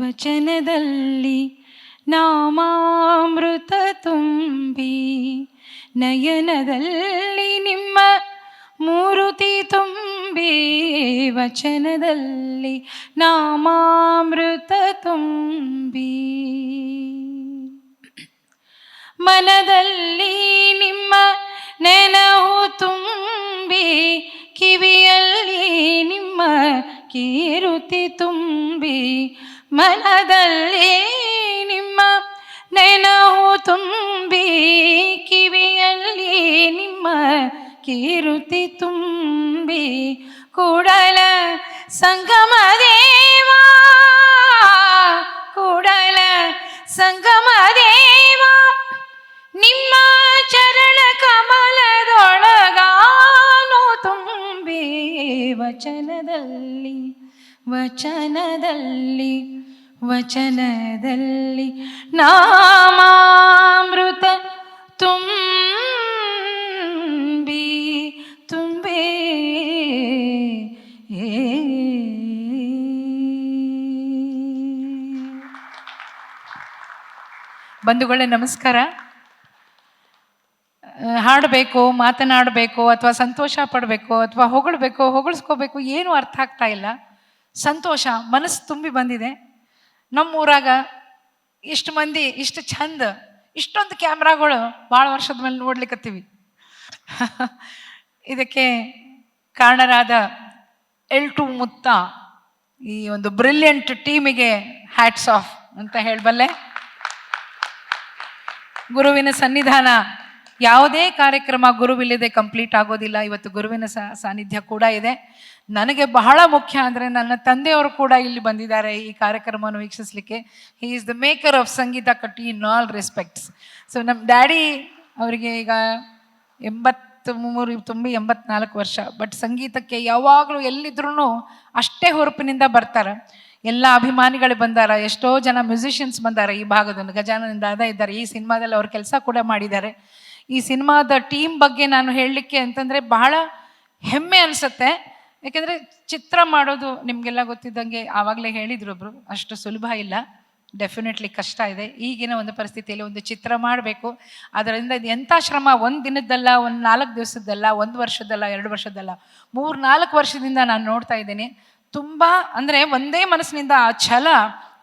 ವಚನದಲ್ಲಿ ನಾಮಾಮೃತ ತುಂಬಿ, ನಯನದಲ್ಲಿ ನಿಮ್ಮ ಮೂರುತಿ ತುಂಬಿ, ವಚನದಲ್ಲಿ ನಾಮಾಮೃತ ತುಂಬಿ, ಮನದಲ್ಲಿ ನಿಮ್ಮ ನೆನಹು ತುಂಬಿ, ಕಿವಿಯಲ್ಲಿ ನಿಮ್ಮ ಕೀರುತಿ ತುಂಬಿ, ಮನದಲ್ಲಿ ನಿಮ್ಮ ನೆನಹು ತುಂಬಿ, ಕಿವಿಯಲ್ಲಿ ನಿಮ್ಮ ಕೀರುತಿ ತುಂಬಿ, ಕೂಡಲ ಸಂಗಮ ದೇವ, ಕೂಡಲ ಸಂಗಮ ದೇವ, ನಿಮ್ಮ ಚರಣ ಕಮಲದೊಳಗಾನು ತುಂಬಿ, ವಚನದಲ್ಲಿ ವಚನದಲ್ಲಿ ವಚನದಲ್ಲಿ ನಾಮಾಮೃತ ತುಂಬಿ ತುಂಬಿ. ಬಂಧುಗಳೇ ನಮಸ್ಕಾರ. ಹಾಡಬೇಕು, ಮಾತನಾಡಬೇಕು, ಅಥವಾ ಸಂತೋಷ ಪಡಬೇಕು, ಅಥವಾ ಹೊಗಳಬೇಕು, ಹೊಗಳಿಸ್ಕೋಬೇಕು, ಏನೂ ಅರ್ಥ ಆಗ್ತಾ ಇಲ್ಲ. ಸಂತೋಷ ಮನಸ್ಸು ತುಂಬಿ ಬಂದಿದೆ. ನಮ್ಮೂರಾಗ ಇಷ್ಟು ಮಂದಿ, ಇಷ್ಟು ಚಂದ, ಇಷ್ಟೊಂದು ಕ್ಯಾಮ್ರಾಗಳು ಭಾಳ ವರ್ಷದ ಮೇಲೆ ನೋಡ್ಲಿಕ್ಕತ್ತೀವಿ. ಇದಕ್ಕೆ ಕಾರಣರಾದ L2 ಮುತ್ತ, ಈ ಒಂದು ಬ್ರಿಲಿಯಂಟ್ ಟೀಮಿಗೆ ಹ್ಯಾಟ್ಸ್ ಆಫ್ ಅಂತ ಹೇಳಬಲ್ಲೆ. ಗುರುವಿನ ಸನ್ನಿಧಾನ, ಯಾವುದೇ ಕಾರ್ಯಕ್ರಮ ಗುರುವಿಲ್ಲದೆ ಕಂಪ್ಲೀಟ್ ಆಗೋದಿಲ್ಲ. ಇವತ್ತು ಗುರುವಿನ ಸಾನ್ನಿಧ್ಯ ಕೂಡ ಇದೆ. ನನಗೆ ಬಹಳ ಮುಖ್ಯ ಅಂದರೆ ನನ್ನ ತಂದೆಯವರು ಕೂಡ ಇಲ್ಲಿ ಬಂದಿದ್ದಾರೆ ಈ ಕಾರ್ಯಕ್ರಮವನ್ನು ವೀಕ್ಷಿಸಲಿಕ್ಕೆ. He is the maker of Sangeetha Katti in all respects. So ನಮ್ಮ ಡ್ಯಾಡಿ ಅವರಿಗೆ ಈಗ 83 ತುಂಬಿ 84 ವರ್ಷ. ಬಟ್ ಸಂಗೀತಕ್ಕೆ ಯಾವಾಗಲೂ ಎಲ್ಲಿದ್ರೂ ಅಷ್ಟೇ ಹುರುಪಿನಿಂದ ಬರ್ತಾರೆ. ಎಲ್ಲ ಅಭಿಮಾನಿಗಳು ಬಂದಾರ, ಎಷ್ಟೋ ಜನ ಮ್ಯೂಸಿಷಿಯನ್ಸ್ ಬಂದಾರ ಈ ಭಾಗದ. ಗಜಾನನ ದಾದಾ ಇದ್ದಾರೆ, ಈ ಸಿನಿಮಾದಲ್ಲಿ ಅವ್ರ ಕೆಲಸ ಕೂಡ ಮಾಡಿದ್ದಾರೆ. ಈ ಸಿನಿಮಾದ ಟೀಮ್ ಬಗ್ಗೆ ನಾನು ಹೇಳಲಿಕ್ಕೆ ಅಂತಂದರೆ ಬಹಳ ಹೆಮ್ಮೆ ಅನಿಸುತ್ತೆ. ಯಾಕೆಂದರೆ ಚಿತ್ರ ಮಾಡೋದು ನಿಮಗೆಲ್ಲ ಗೊತ್ತಿದ್ದಂಗೆ, ಆವಾಗಲೇ ಹೇಳಿದ್ರು ಒಬ್ಬರು, ಅಷ್ಟು ಸುಲಭ ಇಲ್ಲ, ಡೆಫಿನೆಟ್ಲಿ ಕಷ್ಟ ಇದೆ. ಈಗಿನ ಒಂದು ಪರಿಸ್ಥಿತಿಯಲ್ಲಿ ಒಂದು ಚಿತ್ರ ಮಾಡಬೇಕು, ಅದರಿಂದ ಎಂಥ ಶ್ರಮ. ಒಂದು ದಿನದ್ದಲ್ಲ, ಒಂದು 4 ದಿವಸದ್ದಲ್ಲ, 1 ವರ್ಷದ್ದಲ್ಲ, 2 ವರ್ಷದ್ದಲ್ಲ, 3-4 ವರ್ಷದಿಂದ ನಾನು ನೋಡ್ತಾ ಇದ್ದೀನಿ. ತುಂಬ ಅಂದರೆ ಒಂದೇ ಮನಸ್ಸಿನಿಂದ ಆ ಛಲ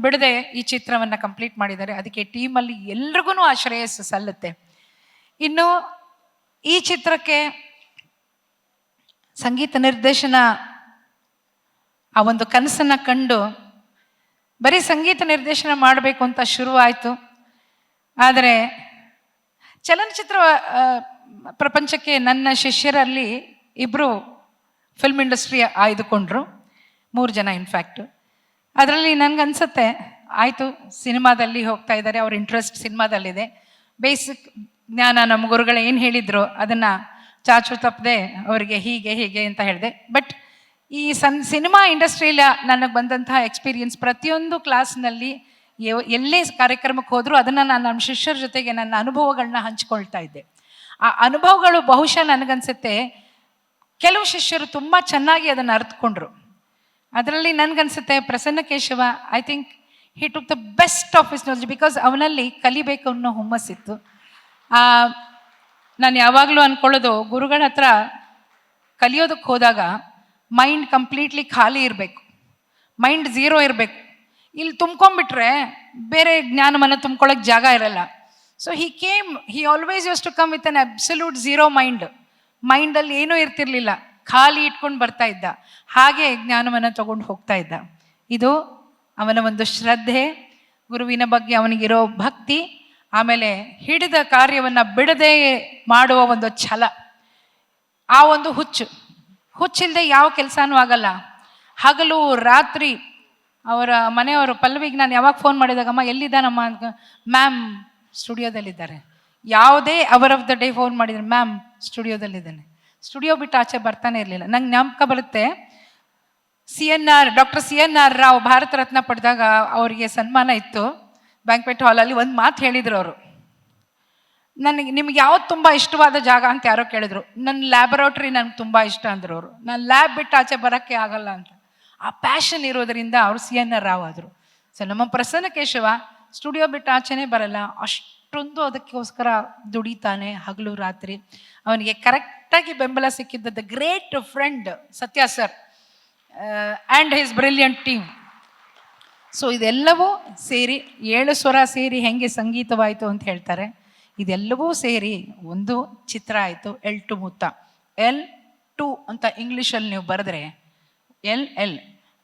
ಬಿಡದೆ ಈ ಚಿತ್ರವನ್ನು ಕಂಪ್ಲೀಟ್ ಮಾಡಿದ್ದಾರೆ. ಅದಕ್ಕೆ ಟೀಮಲ್ಲಿ ಎಲ್ರಿಗೂ ಆ ಶ್ರೇಯಸ್ಸು ಸಲ್ಲುತ್ತೆ. ಇನ್ನು ಈ ಚಿತ್ರಕ್ಕೆ ಸಂಗೀತ ನಿರ್ದೇಶನ, ಆ ಒಂದು ಕನಸನ್ನು ಕಂಡು ಬರೀ ಸಂಗೀತ ನಿರ್ದೇಶನ ಮಾಡಬೇಕು ಅಂತ ಶುರುವಾಯಿತು. ಆದರೆ ಚಲನಚಿತ್ರ ಪ್ರಪಂಚಕ್ಕೆ ನನ್ನ ಶಿಷ್ಯರಲ್ಲಿ 2 ಫಿಲ್ಮ್ ಇಂಡಸ್ಟ್ರಿ ಆಯ್ದುಕೊಂಡ್ರು, 3 ಜನ ಇನ್ಫ್ಯಾಕ್ಟು. ಅದರಲ್ಲಿ ನನಗನ್ಸುತ್ತೆ ಆಯಿತು, ಸಿನಿಮಾದಲ್ಲಿ ಹೋಗ್ತಾ ಇದ್ದಾರೆ, ಅವ್ರ ಇಂಟ್ರೆಸ್ಟ್ ಸಿನಿಮಾದಲ್ಲಿದೆ. ಬೇಸಿಕ್ ಜ್ಞಾನ ನಮ್ಮ ಗುರುಗಳು ಏನು ಹೇಳಿದ್ರು ಅದನ್ನು ಚಾಚು ತಪ್ಪದೆ ಅವರಿಗೆ ಹೀಗೆ ಹೀಗೆ ಅಂತ ಹೇಳಿದೆ. ಬಟ್ ಈ ಸಿನಿಮಾ ಇಂಡಸ್ಟ್ರಿಯಲ್ಲಿ ನನಗೆ ಬಂದಂತಹ ಎಕ್ಸ್ಪೀರಿಯನ್ಸ್, ಪ್ರತಿಯೊಂದು ಕ್ಲಾಸ್ನಲ್ಲಿ ಎಲ್ಲೇ ಕಾರ್ಯಕ್ರಮಕ್ಕೆ ಹೋದರೂ ಅದನ್ನು ನಾನು ನಮ್ಮ ಶಿಷ್ಯರ ಜೊತೆಗೆ ನನ್ನ ಅನುಭವಗಳನ್ನ ಹಂಚ್ಕೊಳ್ತಾ ಇದ್ದೆ. ಆ ಅನುಭವಗಳು ಬಹುಶಃ ನನಗನ್ಸುತ್ತೆ ಕೆಲವು ಶಿಷ್ಯರು ತುಂಬ ಚೆನ್ನಾಗಿ ಅದನ್ನು ಅರ್ಥಕೊಂಡ್ರು. ಅದರಲ್ಲಿ ನನಗನ್ಸುತ್ತೆ Prasanna Keshava, I think he took the best of his knowledge, because ಅವನಲ್ಲಿ ಕಲಿಬೇಕು ಅನ್ನೋ ಹುಮ್ಮಸ್ಸಿತ್ತು. ನಾನು ಯಾವಾಗಲೂ ಅಂದ್ಕೊಳ್ಳೋದು, ಗುರುಗಳ ಹತ್ರ ಕಲಿಯೋದಕ್ಕೆ ಹೋದಾಗ ಮೈಂಡ್ ಕಂಪ್ಲೀಟ್ಲಿ ಖಾಲಿ ಇರಬೇಕು, ಮೈಂಡ್ ಝೀರೋ ಇರಬೇಕು. ಇಲ್ಲಿ ತುಂಬ್ಕೊಂಡ್ಬಿಟ್ರೆ ಬೇರೆ ಜ್ಞಾನವನ್ನು ತುಂಬ್ಕೊಳ್ಳೋಕೆ ಜಾಗ ಇರಲ್ಲ. So he always use to come with an absolute zero mind. ಮೈಂಡಲ್ಲಿ ಏನೂ ಇರ್ತಿರ್ಲಿಲ್ಲ, ಖಾಲಿ ಇಟ್ಕೊಂಡು ಬರ್ತಾ ಇದ್ದ. ಹಾಗೆ ಜ್ಞಾನವನ್ನು ತಗೊಂಡು ಹೋಗ್ತಾ ಇದ್ದ. ಇದು ಅವನ ಒಂದು ಶ್ರದ್ಧೆ, ಗುರುವಿನ ಬಗ್ಗೆ ಅವನಿಗಿರೋ ಭಕ್ತಿ, ಆಮೇಲೆ ಹಿಡಿದ ಕಾರ್ಯವನ್ನು ಬಿಡದೆ ಮಾಡುವ ಒಂದು ಛಲ, ಆ ಒಂದು ಹುಚ್ಚಿಲ್ಲದೆ ಯಾವ ಕೆಲಸನೂ ಆಗಲ್ಲ. ಹಗಲು ರಾತ್ರಿ ಅವರ ಮನೆಯವರು ಪಲ್ಲವಿಗೆ ನಾನು ಯಾವಾಗ ಫೋನ್ ಮಾಡಿದಾಗಮ್ಮ ಎಲ್ಲಿದ್ದಾನಮ್ಮ ಅಂತ, ಮ್ಯಾಮ್ ಸ್ಟುಡಿಯೋದಲ್ಲಿದ್ದಾರೆ. ಯಾವುದೇ hour of the day phone ಮಾಡಿದ್ರು, ಮ್ಯಾಮ್ ಸ್ಟುಡಿಯೋದಲ್ಲಿದ್ದಾನೆ. ಸ್ಟುಡಿಯೋ ಬಿಟ್ಟು ಆಚೆ ಬರ್ತಾನೆ ಇರಲಿಲ್ಲ. ನಂಗೆ ಜ್ಞಾಪಕ ಬರುತ್ತೆ, ಡಾಕ್ಟರ್ CNR ರಾವ್ ಭಾರತ ರತ್ನ ಪಡೆದಾಗ ಅವರಿಗೆ ಸನ್ಮಾನ ಇತ್ತು ಬ್ಯಾಂಕ್ವೆಟ್ ಹಾಲಲ್ಲಿ. ಒಂದು ಮಾತು ಹೇಳಿದರು ಅವರು, ನಿಮ್ಗೆ ಯಾವ್ದು ತುಂಬ ಇಷ್ಟವಾದ ಜಾಗ ಅಂತ ಯಾರೋ ಕೇಳಿದ್ರು. ನನ್ನ ಲ್ಯಾಬೊರೇಟರಿ ನನಗೆ ತುಂಬ ಇಷ್ಟ ಅಂದರು ಅವರು. ನಾನು ಲ್ಯಾಬ್ ಬಿಟ್ಟು ಆಚೆ ಬರೋಕ್ಕೆ ಆಗಲ್ಲ ಅಂತ. ಆ ಪ್ಯಾಷನ್ ಇರೋದರಿಂದ ಅವರು CNR ರಾವ್ ಆದರು. ಸೊ ನಮ್ಮ ಪ್ರಸನ್ನ ಕೇಶವ ಸ್ಟುಡಿಯೋ ಬಿಟ್ಟು ಆಚೆನೇ ಬರಲ್ಲ, ಅಷ್ಟೊಂದು ಅದಕ್ಕೋಸ್ಕರ ದುಡಿತಾನೆ ಹಗಲು ರಾತ್ರಿ. ಅವನಿಗೆ ಕರೆಕ್ಟಾಗಿ ಬೆಂಬಲ ಸಿಕ್ಕಿದ್ದ ದ ಗ್ರೇಟ್ ಫ್ರೆಂಡ್ ಸತ್ಯ sir and his brilliant team. So ಇದೆಲ್ಲವೂ ಸೇರಿ 7 ಸ್ವರ ಸೇರಿ ಹೆಂಗೆ ಸಂಗೀತವಾಯಿತು ಅಂತ ಹೇಳ್ತಾರೆ, ಇದೆಲ್ಲವೂ ಸೇರಿ ಒಂದು ಚಿತ್ರ ಆಯಿತು. L2 ಮುತ್ತ. L2 ಅಂತ ಇಂಗ್ಲೀಷಲ್ಲಿ ನೀವು ಬರೆದ್ರೆ LL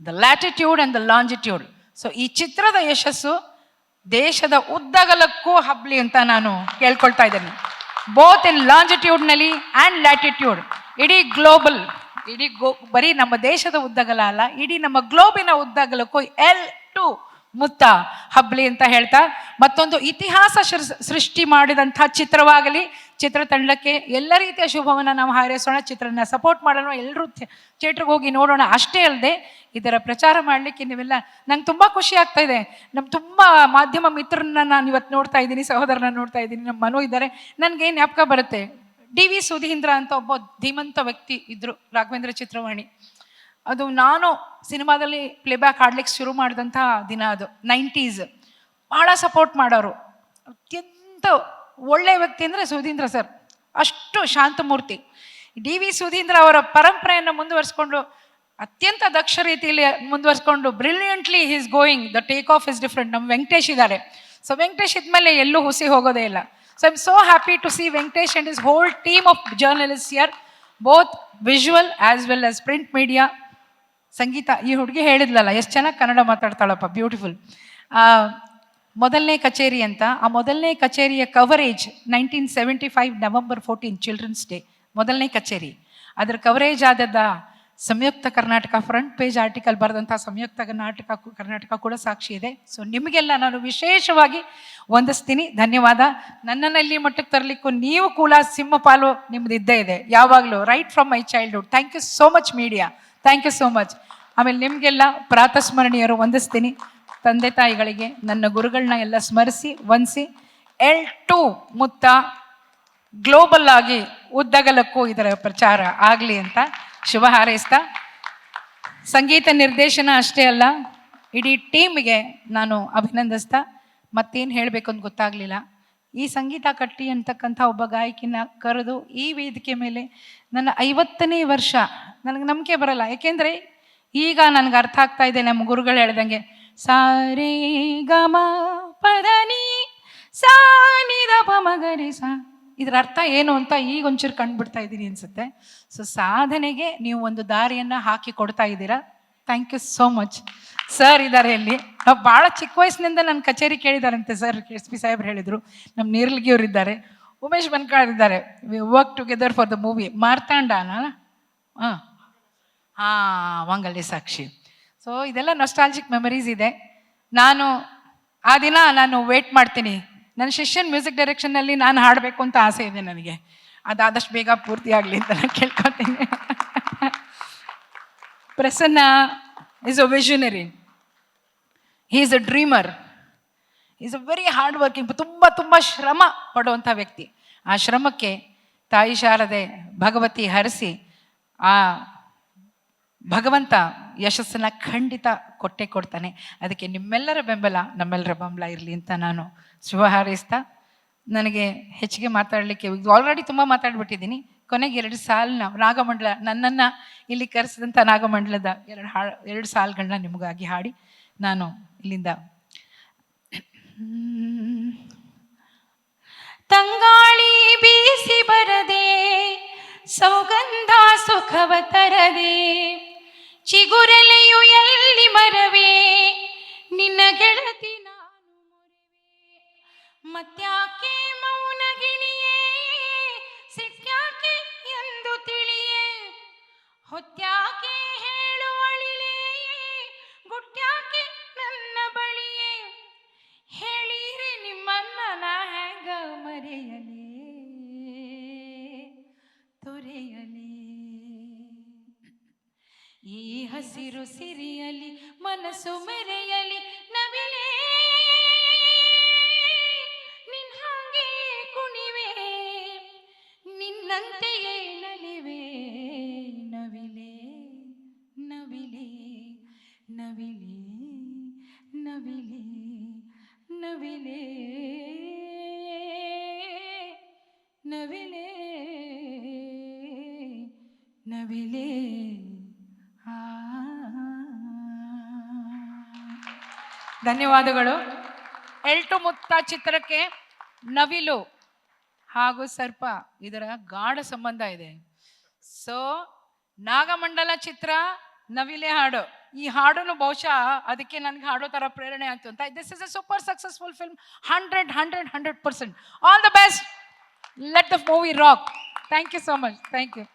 the latitude and the longitude. So ಈ ಚಿತ್ರದ ಯಶಸ್ಸು ದೇಶದ ಉದ್ದಗಲಕ್ಕೂ ಹಬ್ಲಿ ಅಂತ ನಾನು ಕೇಳ್ಕೊಳ್ತಾ ಇದ್ದೇನೆ. ಬೋತ್ ಇನ್ ಲಾಂಜಿಟ್ಯೂಡ್ನಲ್ಲಿ ಆ್ಯಂಡ್ ಲ್ಯಾಟಿಟ್ಯೂಡ್. ಇಡೀ ಗ್ಲೋಬಲ್, ಬರೀ ನಮ್ಮ ದೇಶದ ಉದ್ದಗಲ ಅಲ್ಲ, ಇಡೀ ನಮ್ಮ ಗ್ಲೋಬಿನ ಉದ್ದಗಲಕ್ಕೂ L2 ಮುತ್ತ ಹಬ್ಲಿ ಅಂತ ಹೇಳ್ತಾ, ಮತ್ತೊಂದು ಇತಿಹಾಸ ಸೃಷ್ಟಿ ಮಾಡಿದಂಥ ಚಿತ್ರವಾಗಲಿ. ಚಿತ್ರತಂಡಕ್ಕೆ ಎಲ್ಲ ರೀತಿಯ ಶುಭವನ್ನು ನಾವು ಹಾರೈಸೋಣ, ಚಿತ್ರನ ಸಪೋರ್ಟ್ ಮಾಡೋಣ, ಎಲ್ಲರೂ ಥಿಯೇಟ್ರಿಗೆ ಹೋಗಿ ನೋಡೋಣ. ಅಷ್ಟೇ ಅಲ್ಲದೆ ಇದರ ಪ್ರಚಾರ ಮಾಡಲಿಕ್ಕೆ ನೀವೆಲ್ಲ, ನಂಗೆ ತುಂಬ ಖುಷಿ ಆಗ್ತಾ ಇದೆ. ನಮ್ಮ ತುಂಬ ಮಾಧ್ಯಮ ಮಿತ್ರರನ್ನ ನಾನು ಇವತ್ತು ನೋಡ್ತಾ ಇದ್ದೀನಿ, ಸಹೋದರನ ನೋಡ್ತಾ ಇದ್ದೀನಿ, ನಮ್ಮ ಮನು ಇದ್ದಾರೆ. ನನಗೆ ಜ್ಞಾಪಕ ಬರುತ್ತೆ, DV ಸುಧೀಂದ್ರ ಅಂತ ಒಬ್ಬ ಧೀಮಂತ ವ್ಯಕ್ತಿ ಇದ್ದರು, ರಾಘವೇಂದ್ರ ಚಿತ್ರವಾಣಿ. ಅದು ನಾನು ಸಿನಿಮಾದಲ್ಲಿ ಪ್ಲೇಬ್ಯಾಕ್ ಆಡ್ಲಿಕ್ಕೆ ಶುರು ಮಾಡಿದಂಥ ದಿನ ಅದು 90s. ಭಾಳ ಸಪೋರ್ಟ್ ಮಾಡೋರು, ಅತ್ಯಂತ ಒಳ್ಳೆಯ ವ್ಯಕ್ತಿ ಅಂದರೆ ಸುಧೀಂದ್ರ ಸರ್, ಅಷ್ಟು ಶಾಂತಮೂರ್ತಿ. DV ಸುಧೀಂದ್ರ ಅವರ ಪರಂಪರೆಯನ್ನು ಮುಂದುವರಿಸ್ಕೊಂಡು ಅತ್ಯಂತ ದಕ್ಷ ರೀತಿಯಲ್ಲಿ ಮುಂದುವರಿಸ್ಕೊಂಡು brilliantly is going. The take off is different. ನಮ್ಮ ವೆಂಕಟೇಶ್ ಇದ್ದಾರೆ. ಸೊ ವೆಂಕಟೇಶ್ ಇದ್ಮೇಲೆ ಎಲ್ಲೂ ಹುಸಿ ಹೋಗೋದೇ ಇಲ್ಲ. So I am so happy to see Venkatesh and is whole team of journalist here, both visual as well as print media. Sangeetha, ಈ ಹುಡುಗಿ ಹೇಳಿದ್ಲಲ್ಲ ಎಷ್ಟು ಚೆನ್ನಾಗಿ ಕನ್ನಡ ಮಾತಾಡ್ತಾಳಪ್ಪ, ಬ್ಯೂಟಿಫುಲ್. ಮೊದಲನೇ ಕಚೇರಿ ಅಂತ, ಆ ಮೊದಲನೇ ಕಚೇರಿಯ ಕವರೇಜ್ 1975 November 14 ಚಿಲ್ಡ್ರನ್ಸ್ ಡೇ, ಮೊದಲನೇ ಕಚೇರಿ. ಅದರ ಕವರೇಜ್ ಆದದ್ದ ಸಂಯುಕ್ತ ಕರ್ನಾಟಕ, ಫ್ರಂಟ್ ಪೇಜ್ ಆರ್ಟಿಕಲ್ ಬರೆದಂಥ ಸಂಯುಕ್ತ ಕರ್ನಾಟಕ ಕೂಡ ಸಾಕ್ಷಿ ಇದೆ. ಸೊ ನಿಮಗೆಲ್ಲ ನಾನು ವಿಶೇಷವಾಗಿ ವಂದಿಸ್ತೀನಿ, ಧನ್ಯವಾದ. ನನ್ನನ್ನು ಇಲ್ಲಿ ಮಟ್ಟಕ್ಕೆ ತರಲಿಕ್ಕೂ ನೀವು ಕೂಡ ಸಿಂಹಪಾಲು ನಿಮ್ದು ಇದ್ದೇ ಇದೆ ಯಾವಾಗಲೂ, right from my childhood. Thank you so much media, thank you so much. ಆಮೇಲೆ ನಿಮಗೆಲ್ಲ ಪ್ರಾತಸ್ಮರಣೀಯರು ವಂದಿಸ್ತೀನಿ. ತಂದೆ ತಾಯಿಗಳಿಗೆ, ನನ್ನ ಗುರುಗಳನ್ನ ಎಲ್ಲ ಸ್ಮರಿಸಿ ವಂದಿಸಿ, L2 ಮುತ್ತ ಗ್ಲೋಬಲ್ ಆಗಿ ಉದ್ದಗಲಕ್ಕೂ ಇದರ ಪ್ರಚಾರ ಆಗಲಿ ಅಂತ ಶುಭ ಹಾರೈಸ್ತಾ, ಸಂಗೀತ ನಿರ್ದೇಶನ ಅಷ್ಟೇ ಅಲ್ಲ, ಇಡೀ ಟೀಮ್ಗೆ ನಾನು ಅಭಿನಂದಿಸ್ತಾ ಮತ್ತೇನು ಹೇಳಬೇಕು ಅಂತ ಗೊತ್ತಾಗಲಿಲ್ಲ. ಈ ಸಂಗೀತ ಕಟ್ಟಿ ಅಂತಕ್ಕಂಥ ಒಬ್ಬ ಗಾಯಕಿನ ಕರೆದು ಈ ವೇದಿಕೆ ಮೇಲೆ ನನ್ನ 50ನೇ ವರ್ಷ, ನನಗೆ ನಂಬಿಕೆ ಬರಲ್ಲ. ಏಕೆಂದರೆ ಈಗ ನನಗೆ ಅರ್ಥ ಆಗ್ತಾ ಇದೆ, ನಮ್ಮ ಗುರುಗಳು ಹೇಳ್ದಂಗೆ ಸಾರೇ ಗಮ ಪದನಿ ಸಾ ನಿದ ಪ ಮಗರಿ ಸಾ, ಇದರ ಅರ್ಥ ಏನು ಅಂತ ಈಗ ಒಂಚೂರು ಕಂಡುಬಿಡ್ತಾ ಇದ್ದೀನಿ ಅನ್ಸುತ್ತೆ. ಸೊ ಸಾಧನೆಗೆ ನೀವು ಒಂದು ದಾರಿಯನ್ನು ಹಾಕಿ ಕೊಡ್ತಾ ಇದ್ದೀರಾ. Thank you so much. Sir ಇದ್ದಾರೆ ಇಲ್ಲಿ, ನಾವು ಭಾಳ ಚಿಕ್ಕ ವಯಸ್ಸಿನಿಂದ ನನ್ನ ಕಚೇರಿ ಕೇಳಿದಾರಂತೆ ಸರ್. SP ಸಾಹೇಬ್ರು ಹೇಳಿದರು. ನಮ್ಮ ನೀರ್ಲಗಿಯವ್ರು ಇದ್ದಾರೆ, ಉಮೇಶ್ ಬನ್ಕಾಳ್ ಇದ್ದಾರೆ. We work together for the movie ಮಾರ್ತಾಂಡನ. ವಾಂಗಲ್ಯ ಸಾಕ್ಷಿ. ಸೊ ಇದೆಲ್ಲ ನೊಸ್ಟಾಲ್ಜಿಕ್ ಮೆಮರೀಸ್ ಇದೆ. ನಾನು ಆ ದಿನ ನಾನು ವೇಟ್ ಮಾಡ್ತೀನಿ, ನನ್ನ ಶಿಷ್ಯನ್ ಮ್ಯೂಸಿಕ್ ಡೈರೆಕ್ಷನ್ನಲ್ಲಿ ನಾನು ಹಾಡಬೇಕು ಅಂತ ಆಸೆ ಇದೆ ನನಗೆ. ಅದಾದಷ್ಟು ಬೇಗ ಪೂರ್ತಿ ಆಗಲಿ ಅಂತ ನಾನು ಕೇಳ್ಕೊತೀನಿ. Prasanna is a visionary, he is a dreamer, is a very hard working, ತುಂಬ ಶ್ರಮ ಪಡುವಂಥ ವ್ಯಕ್ತಿ. ಆ ಶ್ರಮಕ್ಕೆ ತಾಯಿ ಶಾರದೆ ಭಗವತಿ ಹರಿಸಿ, ಆ ಭಗವಂತ ಯಶಸ್ಸನ್ನು ಖಂಡಿತ ಕೊಟ್ಟೇ ಕೊಡ್ತಾನೆ. ಅದಕ್ಕೆ ನಿಮ್ಮೆಲ್ಲರ ಬೆಂಬಲ, ನಮ್ಮೆಲ್ಲರ ಬೆಂಬಲ ಇರಲಿ ಅಂತ ನಾನು ಶುಭ ಹಾರೈಸ್ತಾ, ನನಗೆ ಹೆಚ್ಚಿಗೆ ಮಾತಾಡಲಿಕ್ಕೆ ಆಲ್ರೆಡಿ ತುಂಬ ಮಾತಾಡ್ಬಿಟ್ಟಿದ್ದೀನಿ. ಕೊನೆಗೆ 2 ಸಾಲನ್ನ ನಾಗಮಂಡಲ, ನನ್ನನ್ನು ಇಲ್ಲಿ ಕರೆಸಿದಂಥ ನಾಗಮಂಡಲದ 2 ಸಾಲುಗಳನ್ನ ನಿಮಗಾಗಿ ಹಾಡಿ ನಾನು ಇಲ್ಲಿಂದ ತಂಗಾಳಿ ಬೀಸಿ ಬರದೆ ಸೌಗಂಧ ಸುಖವ ತರದೆ ಚಿಗುರೆಲೆಯು ಎಲ್ಲಿ ಮರವೇ ನಿನ್ನ ಗೆಳತಿ ನಾನು ಮೊರೆವೆ ಮತ್ಯಾಕೆ ಮೌನಗಿಣಿಯೇ ಸಿಟ್ಯಾಕೆ ಎಂದು ತಿಳಿಯೇ ಹೊತ್ಯಾಕೆ ಹೇಳುವಳಿಲೇ ಗುಟ್ಯಾಕೆ ನನ್ನ ಬಳಿಯೇ ಹೇಳಿರಿ ನಿಮ್ಮನ್ನ ನಾ ಹೆಂಗ ಮರೆಯಲೇ ತೊರೆಯಲೇ ಈ ಹಸಿರು ಸಿರಿಯಲಿ ಮನಸ್ಸು ಮೆರೆಯಲಿ ನವಿಲೇ ನಿನ್ ಹಾಗೆ ಕುಣಿವೆ ನಿನ್ನಂತೆಯೇ ನಲಿವೆ ನವಿಲೇ ನವಿಲೇ ನವಿಲೇ ನವಿಲೇ. ನವಿಲೇ ನವಿಲೇ ನವಿಲೇ ಆ. ಧನ್ಯವಾದಗಳು. ಎಲ್ಟು ಮುತ್ತ ಚಿತ್ರಕ್ಕೆ ನವಿಲು ಹಾಗೂ ಸರ್ಪ ಇದರ ಗಾಢ ಸಂಬಂಧ ಇದೆ. ಸೊ ನಾಗಮಂಡಲ ಚಿತ್ರ ನವಿಲೆ ಹಾಡು, ಈ ಹಾಡನ್ನು ಬಹುಶಃ ಅದಕ್ಕೆ ನನಗೆ ಹಾಡೋ ಥರ ಪ್ರೇರಣೆ ಆಗ್ತು ಅಂತ. This is a super successful film. 100%. All the best. Let the movie rock. Thank you so much. Thank you.